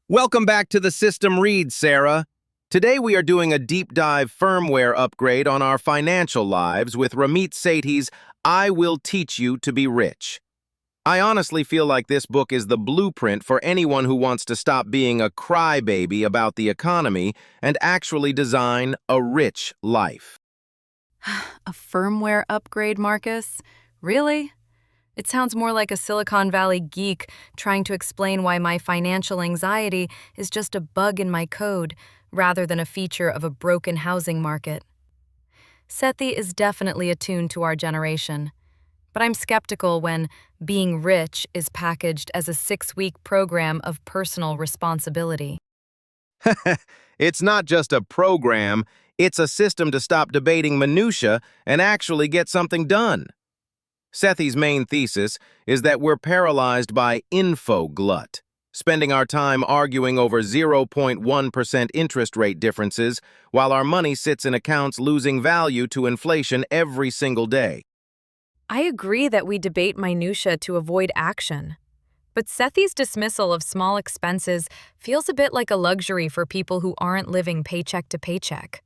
Welcome back to the System Read, Sarah. Today we are doing a deep dive firmware upgrade on our financial lives with Ramit Sethi's I Will Teach You to Be Rich. I honestly feel like this book is the blueprint for anyone who wants to stop being a crybaby about the economy and actually design a rich life. A firmware upgrade, Marcus? Really? It sounds more like a Silicon Valley geek trying to explain why my financial anxiety is just a bug in my code rather than a feature of a broken housing market. Sethi is definitely attuned to our generation, but I'm skeptical when being rich is packaged as a 6-week program of personal responsibility. It's not just a program, it's a system to stop debating minutia and actually get something done. Sethi's main thesis is that we're paralyzed by info glut, spending our time arguing over 0.1% interest rate differences while our money sits in accounts losing value to inflation every single day. I agree that we debate minutia to avoid action. But Sethi's dismissal of small expenses feels a bit like a luxury for people who aren't living paycheck to paycheck.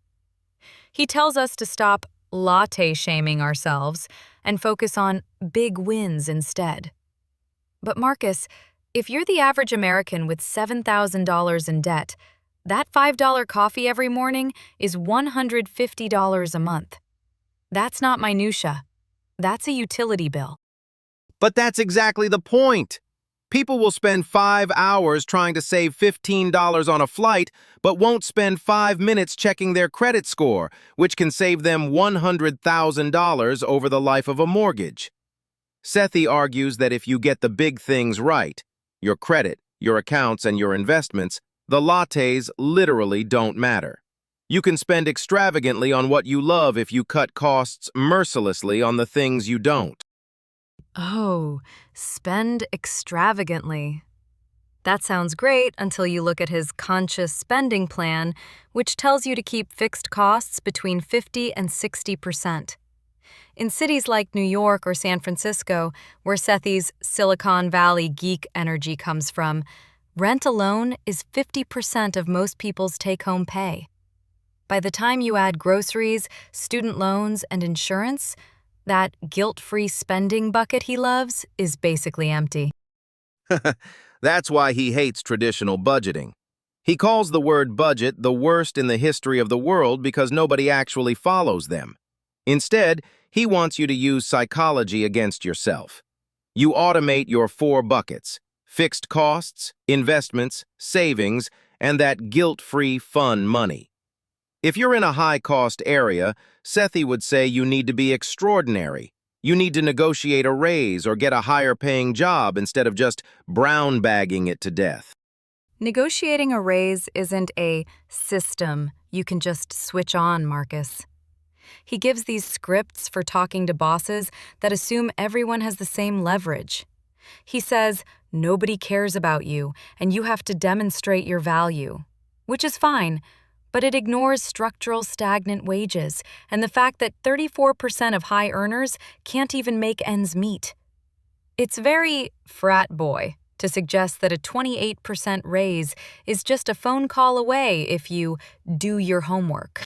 He tells us to stop latte shaming ourselves and focus on big wins instead. But Marcus, if you're the average American with $7,000 in debt, that $5 coffee every morning is $150 a month. That's not minutia. That's a utility bill. But that's exactly the point. People will spend 5 hours trying to save $15 on a flight, but won't spend 5 minutes checking their credit score, which can save them $100,000 over the life of a mortgage. Sethi argues that if you get the big things right, your credit, your accounts, and your investments, the lattes literally don't matter. You can spend extravagantly on what you love if you cut costs mercilessly on the things you don't. Oh, spend extravagantly. That sounds great until you look at his conscious spending plan, which tells you to keep fixed costs between 50 and 60%. In cities like New York or San Francisco, where Sethi's Silicon Valley geek energy comes from, rent alone is 50% of most people's take-home pay. By the time you add groceries, student loans, and insurance, that guilt-free spending bucket he loves is basically empty. That's why he hates traditional budgeting. He calls the word budget the worst in the history of the world because nobody actually follows them. Instead, he wants you to use psychology against yourself. You automate your 4 buckets: fixed costs, investments, savings, and that guilt-free fun money. If you're in a high-cost area, Sethi would say you need to be extraordinary. You need to negotiate a raise or get a higher-paying job instead of just brown-bagging it to death. Negotiating a raise isn't a system you can just switch on, Marcus. He gives these scripts for talking to bosses that assume everyone has the same leverage. He says, nobody cares about you, and you have to demonstrate your value, which is fine, but it ignores structural stagnant wages and the fact that 34% of high earners can't even make ends meet. It's very frat boy to suggest that a 28% raise is just a phone call away if you do your homework.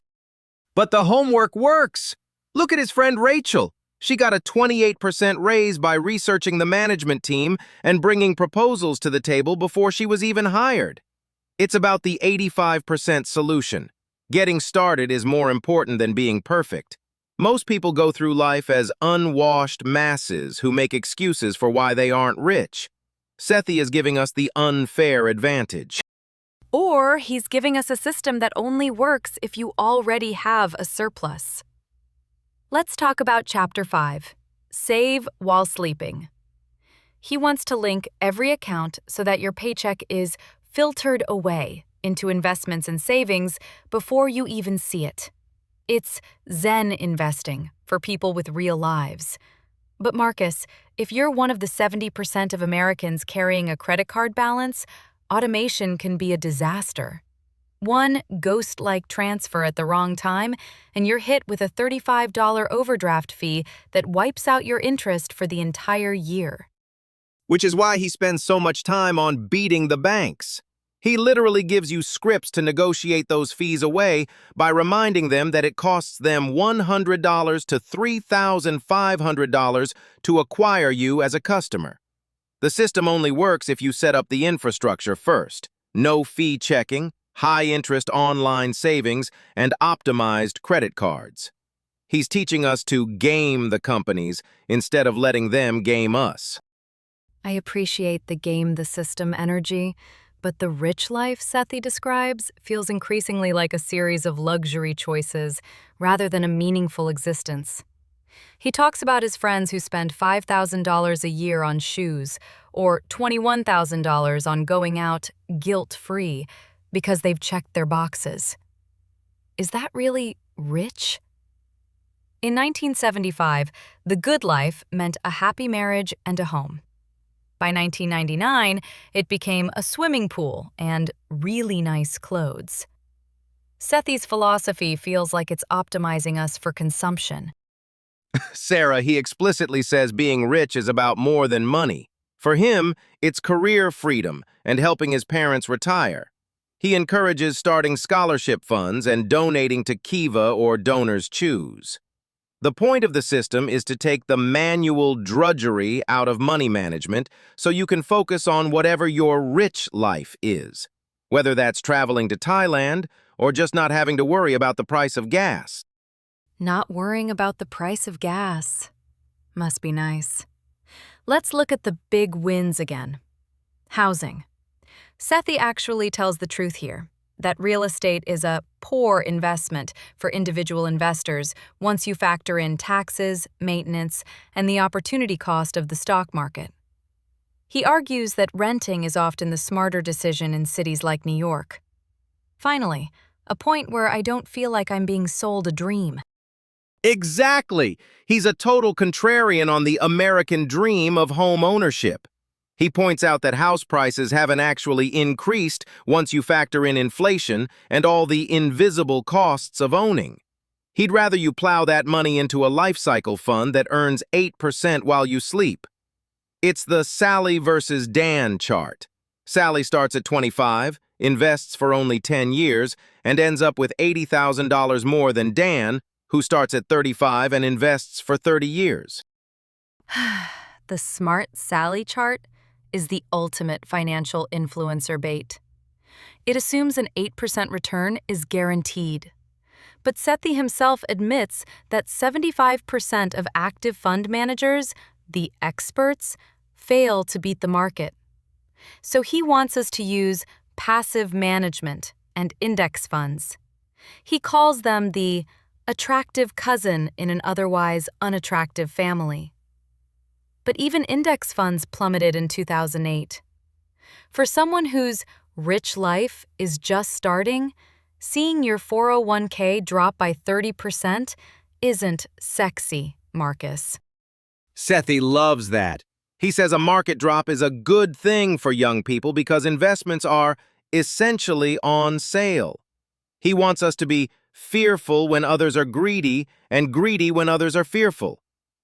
But the homework works! Look at his friend Rachel. She got a 28% raise by researching the management team and bringing proposals to the table before she was even hired. It's about the 85% solution. Getting started is more important than being perfect. Most people go through life as unwashed masses who make excuses for why they aren't rich. Sethi is giving us the unfair advantage. Or he's giving us a system that only works if you already have a surplus. Let's talk about Chapter 5, Save While Sleeping. He wants to link every account so that your paycheck is filtered away into investments and savings before you even see it. It's Zen investing for people with real lives. But Marcus, if you're one of the 70% of Americans carrying a credit card balance, automation can be a disaster. One ghost-like transfer at the wrong time, and you're hit with a $35 overdraft fee that wipes out your interest for the entire year. Which is why he spends so much time on beating the banks. He literally gives you scripts to negotiate those fees away by reminding them that it costs them $100 to $3,500 to acquire you as a customer. The system only works if you set up the infrastructure first. No fee checking, high-interest online savings, and optimized credit cards. He's teaching us to game the companies instead of letting them game us. I appreciate the game the system energy, but the rich life Sethi describes feels increasingly like a series of luxury choices rather than a meaningful existence. He talks about his friends who spend $5,000 a year on shoes or $21,000 on going out guilt-free because they've checked their boxes. Is that really rich? In 1975, the good life meant a happy marriage and a home. By 1999, it became a swimming pool and really nice clothes. Sethi's philosophy feels like it's optimizing us for consumption. Sarah, he explicitly says being rich is about more than money. For him, it's career freedom and helping his parents retire. He encourages starting scholarship funds and donating to Kiva or Donors Choose. The point of the system is to take the manual drudgery out of money management so you can focus on whatever your rich life is, whether that's traveling to Thailand or just not having to worry about the price of gas. Not worrying about the price of gas. Must be nice. Let's look at the big wins again. Housing. Sethi actually tells the truth here, that real estate is a poor investment for individual investors once you factor in taxes, maintenance, and the opportunity cost of the stock market. He argues that renting is often the smarter decision in cities like New York. Finally, a point where I don't feel like I'm being sold a dream. Exactly! He's a total contrarian on the American dream of home ownership. He points out that house prices haven't actually increased once you factor in inflation and all the invisible costs of owning. He'd rather you plow that money into a life cycle fund that earns 8% while you sleep. It's the Sally versus Dan chart. Sally starts at 25, invests for only 10 years, and ends up with $80,000 more than Dan, who starts at 35 and invests for 30 years. The Smart Sally chart is the ultimate financial influencer bait. It assumes an 8% return is guaranteed. But Sethi himself admits that 75% of active fund managers, the experts, fail to beat the market. So he wants us to use passive management and index funds. He calls them the attractive cousin in an otherwise unattractive family. But even index funds plummeted in 2008. For someone whose rich life is just starting, seeing your 401k drop by 30% isn't sexy, Marcus. Sethi loves that. He says a market drop is a good thing for young people because investments are essentially on sale. He wants us to be fearful when others are greedy and greedy when others are fearful.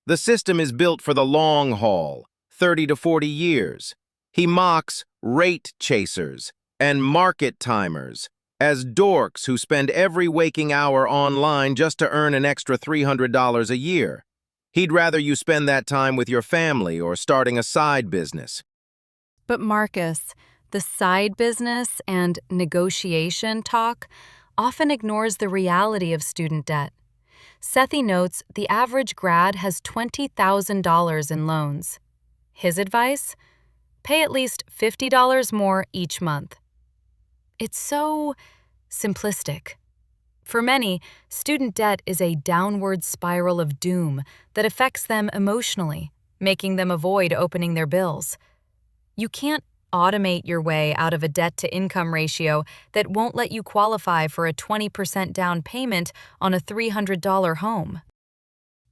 The system is built for the long haul, 30 to 40 years. He mocks rate chasers and market timers as dorks who spend every waking hour online just to earn an extra $300 a year. He'd rather you spend that time with your family or starting a side business. But Marcus, the side business and negotiation talk often ignores the reality of student debt. Sethi notes the average grad has $20,000 in loans. His advice? Pay at least $50 more each month. It's so simplistic. For many, student debt is a downward spiral of doom that affects them emotionally, making them avoid opening their bills. You can't automate your way out of a debt-to-income ratio that won't let you qualify for a 20% down payment on a $300 home.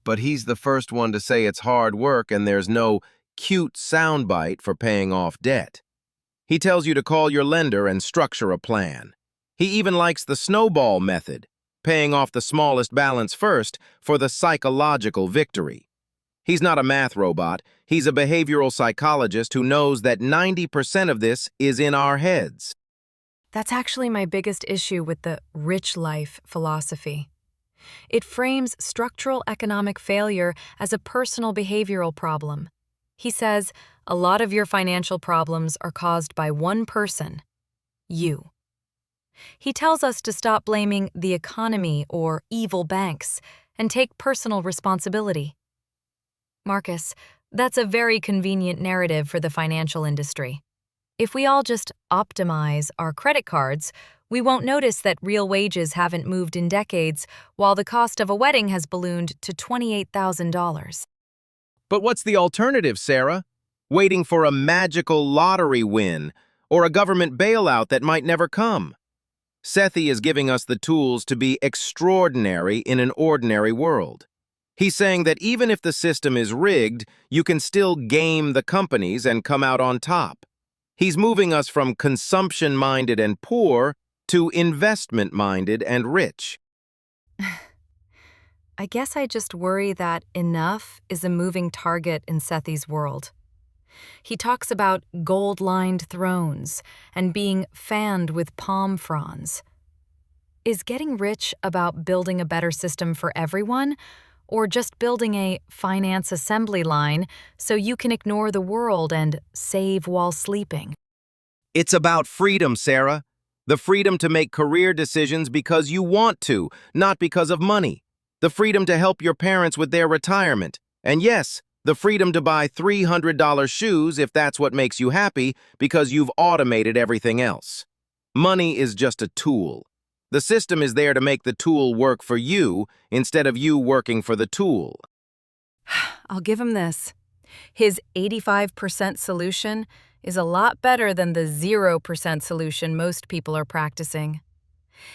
But he's the first one to say it's hard work and there's no cute soundbite for paying off debt. He tells you to call your lender and structure a plan. He even likes the snowball method, paying off the smallest balance first for the psychological victory. He's not a math robot. He's a behavioral psychologist who knows that 90% of this is in our heads. That's actually my biggest issue with the rich life philosophy. It frames structural economic failure as a personal behavioral problem. He says, a lot of your financial problems are caused by one person, you. He tells us to stop blaming the economy or evil banks and take personal responsibility. Marcus, that's a very convenient narrative for the financial industry. If we all just optimize our credit cards, we won't notice that real wages haven't moved in decades, while the cost of a wedding has ballooned to $28,000. But what's the alternative, Sarah? Waiting for a magical lottery win or a government bailout that might never come. Sethi is giving us the tools to be extraordinary in an ordinary world. He's saying that even if the system is rigged, you can still game the companies and come out on top. He's moving us from consumption-minded and poor to investment-minded and rich. I guess I just worry that enough is a moving target in Sethi's world. He talks about gold-lined thrones and being fanned with palm fronds. Is getting rich about building a better system for everyone, or just building a finance assembly line so you can ignore the world and save while sleeping? It's about freedom, Sarah. The freedom to make career decisions because you want to, not because of money. The freedom to help your parents with their retirement. And yes, the freedom to buy $300 shoes if that's what makes you happy because you've automated everything else. Money is just a tool. The system is there to make the tool work for you instead of you working for the tool. I'll give him this. His 85% solution is a lot better than the 0% solution most people are practicing.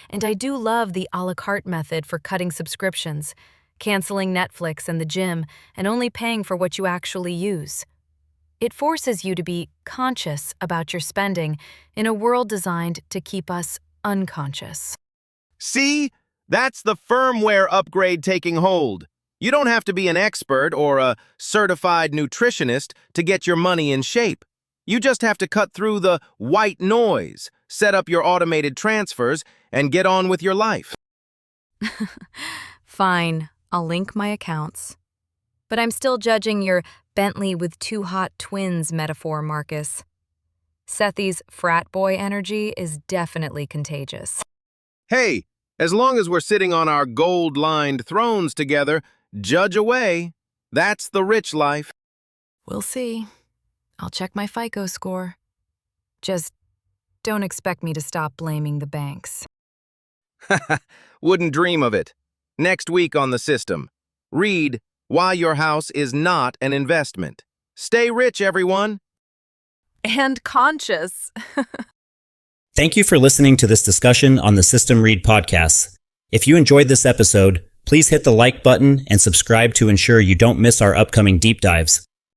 And I do love the a la carte method for cutting subscriptions, canceling Netflix and the gym, and only paying for what you actually use. It forces you to be conscious about your spending in a world designed to keep us unconscious. See? That's the firmware upgrade taking hold. You don't have to be an expert or a certified nutritionist to get your money in shape. You just have to cut through the white noise, set up your automated transfers, and get on with your life. Fine, I'll link my accounts. But I'm still judging your Bentley with two hot twins metaphor, Marcus. Sethi's frat boy energy is definitely contagious. Hey, as long as we're sitting on our gold-lined thrones together, judge away. That's the rich life. We'll see. I'll check my FICO score. Just don't expect me to stop blaming the banks. Wouldn't dream of it. Next week on the system, read Why Your House is Not an Investment. Stay rich, everyone. And conscious. Thank you for listening to this discussion on the System Read podcast. If you enjoyed this episode, please hit the like button and subscribe to ensure you don't miss our upcoming deep dives.